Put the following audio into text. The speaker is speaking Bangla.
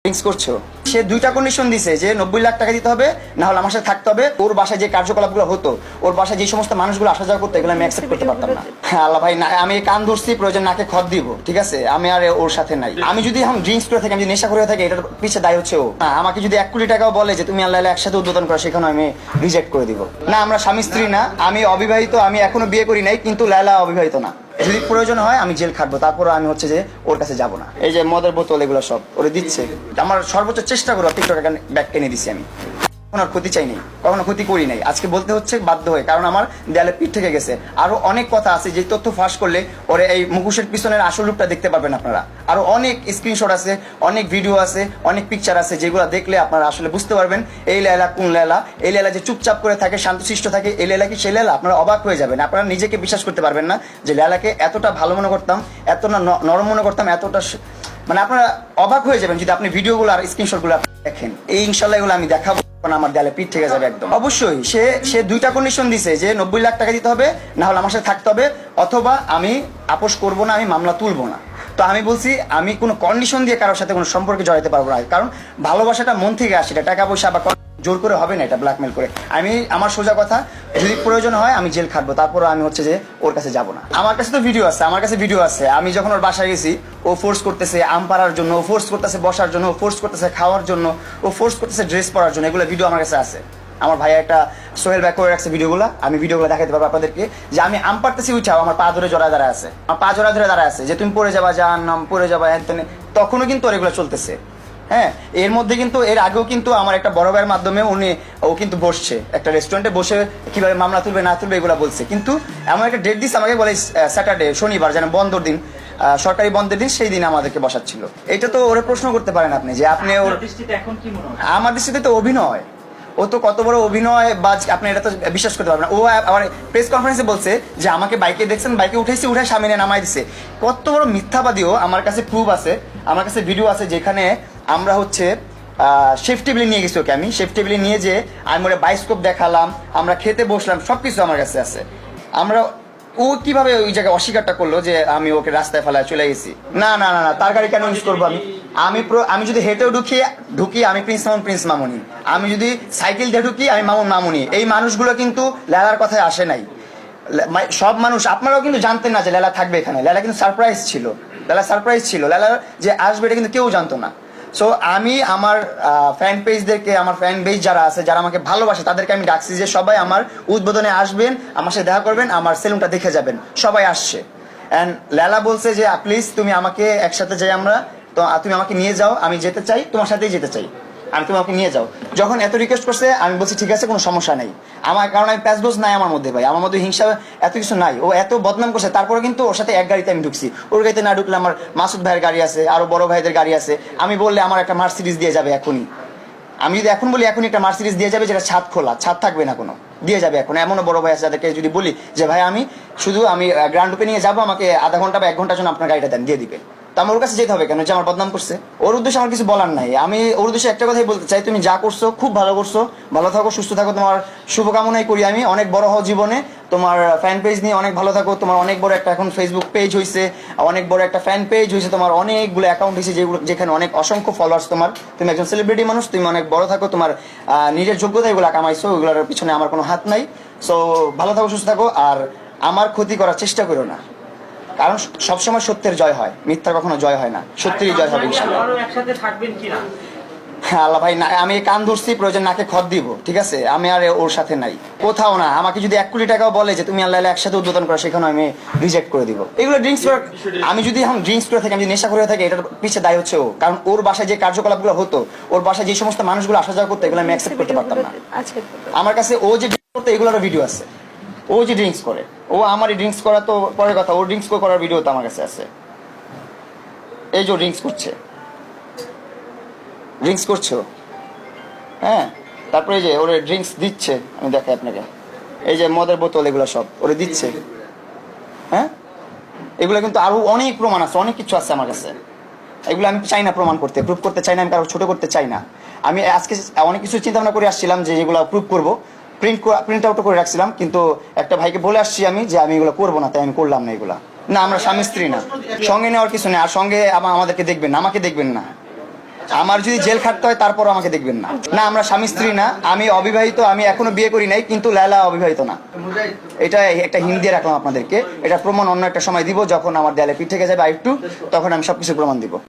ড্রিঙ্কস করছো। সে দুইটা কন্ডিশন দিছে যে 90 লাখ টাকা দিতে হবে, না হলে আমার সাথে থাকতে হবে। ওর বাসায় যে কার্যকলাপগুলো হতো, ওর বাসায় যে সমস্ত মানুষগুলো আসা যাওয়া করতো, এগুলো আমি অ্যাকসেপ্ট করতে পারতাম না। হ্যাঁ আল্লাহ ভাই, আমি কান ধরছি, প্রয়োজন নাকে খত দিব, ঠিক আছে? আমি আর ওর সাথে নাই। আমি যদি এখন ড্রিঙ্কস করে থাকি, আমি যদি নেশা করে থাকি, এটার পিছিয়ে দায় হচ্ছে ও। আমাকে যদি 1 কোটি টাকাও বলে যে তুমি আল্লাহ একসাথে উদ্বোধন করো, সেখানে আমি রিজেক্ট করে দিব। না, আমরা স্বামী স্ত্রী না, আমি অবিবাহিত, আমি এখনো বিয়ে করি নাই, কিন্তু লায়লা অবিবাহিত না। যদি প্রয়োজন হয় আমি জেল খাটবো, তারপর আমি হচ্ছে যে ওর কাছে যাবো না। এই যে মদের বোতল এগুলো সব ওরে দিচ্ছে, আমার সর্বোচ্চ চেষ্টা করবো টিকটক ব্যাগ টেনে দিচ্ছি আমি। কখনো ক্ষতি চাই নাই, কখনো ক্ষতি করি নাই, আজকে বলতে হচ্ছে বাধ্য হয়ে, কারণ আমার দেয়ালে পিঠ থেকে গেছে। আরো অনেক কথা আছে যে তথ্য ফাঁস করলে ওরে এই মুখোশের পিছনের আসল রূপটা দেখতে পারবেন আপনারা। আরো অনেক স্ক্রিনশট আছে, অনেক ভিডিও আছে, অনেক পিকচার আছে, যেগুলো দেখলে আপনারা আসলে বুঝতে পারবেন এই লায়লা কোন লায়লা। এই লায়লা যে চুপচাপ করে থাকে, শান্তশিষ্ট থাকে, এই লায়লা কি সেই লায়লা? আপনারা অবাক হয়ে যাবেন, আপনারা নিজেকে বিশ্বাস করতে পারবেন না যে লায়লাকে এতটা ভালো মনে করতাম, এতটা নরম মনে করতাম, এতটা মানে আপনারা অবাক হয়ে যাবেন যদি আপনি ভিডিওগুলো আর স্ক্রিনশটগুলো দেখেন। এই ইনশাল্লাহ এগুলো আমি দেখাবো, আমার দেয়ালে পিঠ থেকে যাবে একদম। অবশ্যই সে দুইটা কন্ডিশন দিছে যে 90 লাখ টাকা দিতে হবে, না হলে আমার সাথে থাকতে হবে, অথবা আমি আপোষ করবো না, আমি মামলা তুলবো না। তো আমি বলছি আমি কোনো কন্ডিশন দিয়ে কারোর সাথে কোনো সম্পর্কে জড়াতে পারবো না, কারণ ভালোবাসাটা মন থেকে আসে, এটা টাকা পয়সা বা জোর করে হবে না, এটা ব্ল্যাকমেল করে। আমি আমার সোজা কথা, যদি প্রয়োজন হয় আমি জেল খাটবো, তারপর আমি হচ্ছে যে ওর কাছে যাবো না। আমার কাছে তো ভিডিও আছে, আমার কাছে ভিডিও আছে। আমি যখন ওর বাসায় গেছি, ও ফোর্স করতেছে আম পাড়ার জন্য, ও ফোর্স করতেছে বসার জন্য, ও ফোর্স করতেছে খাওয়ার জন্য, ও ফোর্স করতেছে ড্রেস পরার জন্য। এগুলো ভিডিও আমার কাছে আছে। আমার ভাইয়া একটা সোহেল ব্যাক করে রাখছে ভিডিওগুলো, আমি ভিডিওগুলো দেখাতে পারবো আপনাদেরকে, যে আমি আম পাড়তেছি, উঠাও আমার পা ধরে জড়া দাঁড়ায় আছে, আমার পা জড়া ধরে দাঁড়ায় আছে, যে তুমি পড়ে যাবা, যার নাম পড়ে যাবা, তখনও কিন্তু ওর এগুলো চলতেছে। হ্যাঁ, এর মধ্যে কিন্তু এর আগেও কিন্তু আমার একটা বড় ভাইয়ের মাধ্যমে ও কিন্তু বসছে একটা রেস্টুরেন্টে বসে, কিভাবে মামলা তুলবে না তুলবে এগুলো বলছে। কিন্তু এমন একটা ডেট দিচ্ছে আমাকে, বলে স্যাটারডে, শনিবার, যেন বন্ধর দিন, সরকারি বন্ধের দিন, সেই দিন আমাদেরকে বসাচ্ছিল। এটা তো ওরে প্রশ্ন করতে পারেন আপনি, যে আপনি ওর দৃষ্টিতে এখন কি মনে হয়? আমার দৃষ্টিতে তো অভিনয়, ও তো কত বড় অভিনয় বাজ, আপনি এটা তো বিশ্বাস করতে পারবেন না। ও আমার প্রেস কনফারেন্সে বলছে যে আমাকে বাইকে দেখছেন, বাইকে উঠেছি, উঠে সামনে নামাই দিছে। কত বড় মিথ্যাবাদীও, আমার কাছে প্রুফ আছে, আমার কাছে ভিডিও আছে, যেখানে আমরা হচ্ছে শেফ টেবিলে নিয়ে গেছি ওকে, আমি শেফ টেবিলে নিয়ে যে আমি ওরা বাইস্কোপ দেখালাম, আমরা খেতে বসলাম, সবকিছু আমার কাছে আছে। আমরা ও কিভাবে ওই জায়গায় অস্বীকারটা করলো যে আমি ওকে রাস্তায় ফেলায় চলে গেছি? না না না না, তার গাড়ি কেন ইউজ করবো? আমি যদি হেঁটেও ঢুকি আমি প্রিন্স মামুনি, আমি যদি সাইকেল দিয়ে ঢুকি আমি মামুনি। এই মানুষগুলো কিন্তু লেলার কথায় আসে নাই। সব মানুষ, আপনারাও কিন্তু জানতেন না যে লেলা থাকবে এখানে। লেলা কিন্তু সারপ্রাইজ ছিল, লেলা যে আসবে এটা কিন্তু কেউ জানতো না। সো আমি আমার ফ্যান পেজদেরকে, আমার ফ্যান পেজ যারা আছে, যারা আমাকে ভালোবাসে, তাদেরকে আমি ডাকছি যে সবাই আমার উদ্বোধনে আসবেন, আমার সাথে দেখা করবেন, আমার সেলুনটা দেখে যাবেন। সবাই আসছে। অ্যান্ড লেলা বলছে যে প্লিজ তুমি আমাকে একসাথে যাই আমরা, তো তুমি আমাকে নিয়ে যাও, আমি যেতে চাই, তোমার সাথেই যেতে চাই, আমি তুমি আমাকে নিয়ে যাও। যখন এত রিকোয়েস্ট করছে, আমি বলছি ঠিক আছে, কোনো সমস্যা নেই আমার, কারণ আমি প্যাচবোজ নাই আমার মধ্যে ভাই, আমার মধ্যে হিংসা এত কিছু নাই। ও এত বদনাম করছে, তারপরে কিন্তু ওর সাথে এক গাড়িতে আমি ঢুকছি। ওর গাড়িতে না ঢুকলে আমার মাসুদ ভাইয়ের গাড়ি আছে, আরো বড় ভাইদের গাড়ি আছে। আমি বললে আমার একটা মার্সিডিজ দিয়ে যাবে এখনই। আমি যদি এখন বলি এখনই একটা মার্সিডিজ দিয়ে যাবে, যেটা ছাদ খোলা, ছাদ থাকবে না কোনো, দিয়ে যাবে এখন। এমনও বড় ভাই আছে যাদেরকে যদি বলি যে ভাই আমি গ্র্যান্ড রূপে নিয়ে যাবো, আমাকে আধা ঘন্টা বা 1 ঘন্টার জন্য আপনার গাড়িটা দেন, দিয়ে দিবে। তো আমার ওর কাছে যেতে হবে কেন, যে আমার বদনাম করছে? ওর উদ্দেশ্যে আমার কিছু বলার নাই। আমি ওর উদ্দেশ্যে একটা কথাই বলতে চাই, তুমি যা করছো খুব ভালো করছো, ভালো থাকো, সুস্থ থাকো, তোমার শুভকামনাই করি আমি। অনেক বড় হও জীবনে, তোমার ফ্যান পেজ নিয়ে অনেক ভালো থাকো, তোমার অনেক বড় একটা এখন ফেসবুক পেজ হয়েছে, অনেক বড় একটা ফ্যান পেজ হয়েছে, তোমার অনেকগুলো অ্যাকাউন্ট হয়েছে, যেখানে অনেক অসংখ্য ফলোয়ার্স তোমার। তুমি একজন সেলিব্রিটি মানুষ, তুমি অনেক বড় থাকো, তোমার নিজের যোগ্যতা এগুলো কামাইছো, ওইগুলোর পিছনে আমার কোনো হাত নাই। সো ভালো থাকো, সুস্থ থাকো, আর আমার ক্ষতি করার চেষ্টা করো না, কারণ সবসময় সত্যের জয় হয়, মিথ্যার কখনো জয় হয় না, সত্যেরই জয় হবে ইনশাআল্লাহ। হ্যাঁ আল্লাহ ভাই, আমি কান ধরছি, প্রয়োজন নাকে খত দিব, ঠিক আছে? আমি আর ওর সাথে নাই, কোথাও না। আমাকে যদি 1 কোটি টাকাও বলে যে তুমি আল্লাহ একসাথে উদ্বোধন করো, সেখানে আমি রিজেক্ট করে দিব। এগুলো ড্রিঙ্কস করে, আমি যদি এখন ড্রিঙ্কস করে থাকি, আমি যদি নেশা করে থাকি, এটার পিছিয়ে দায় হচ্ছে ও, কারণ ওর বাসায় যে কার্যকলাপগুলো হতো, ওর বাসায় যে সমস্ত মানুষগুলো আসা যাওয়া করতো, এগুলো আমি অ্যাকসেপ্ট করতে পারতাম না। আমার কাছে ও যে করতো এগুলোর ভিডিও আছে, ও যে ড্রিঙ্কস করে, ও আমারই ড্রিঙ্কস করা তো পরের কথা, ও ড্রিঙ্কস করার ভিডিও তো আমার কাছে আছে। এই যে ড্রিঙ্কস করছো, হ্যাঁ, তারপরে এই যে ওরে ড্রিঙ্কস দিচ্ছে, আমি দেখাই আপনাকে, এই যে মদের বোতল এগুলো সব ওরে দিচ্ছে। হ্যাঁ, এগুলো কিন্তু আরো অনেক প্রমাণ আছে, অনেক কিছু আছে আমার কাছে। এগুলো আমি চাই না প্রমাণ করতে, প্রুফ করতে চাই না, আমি কারো ছোট করতে চাই না। আমি আজকে অনেক কিছু চিন্তা ভাবনা করে আসছিলাম যে এগুলো প্রুফ করবো, প্রিন্ট আউট করে রাখছিলাম, কিন্তু একটা ভাইকে বলে আসছি আমি যে আমি এগুলো করবো না, তাই আমি করলাম না এগুলা। না, আমরা স্বামী স্ত্রী না, সঙ্গে নেওয়ার কিছু নেই। আর সঙ্গে আমাদেরকে দেখবেন না, আমাকে দেখবেন না, আমার যদি জেল খাটতে হয় তারপর আমাকে দেখবেন না। না, আমরা স্বামী স্ত্রী না, আমি অবিবাহিত, আমি এখনো বিয়ে করি নাই, কিন্তু লায়লা অবিবাহিত না। এটা একটা হিন্দি রাখলাম আপনাদেরকে, এটা প্রমাণ অন্য একটা সময় দিব, যখন আমার দেয়ালে পিঠ থেকে যাবে আরেকটু, তখন আমি সবকিছু প্রমাণ দিব।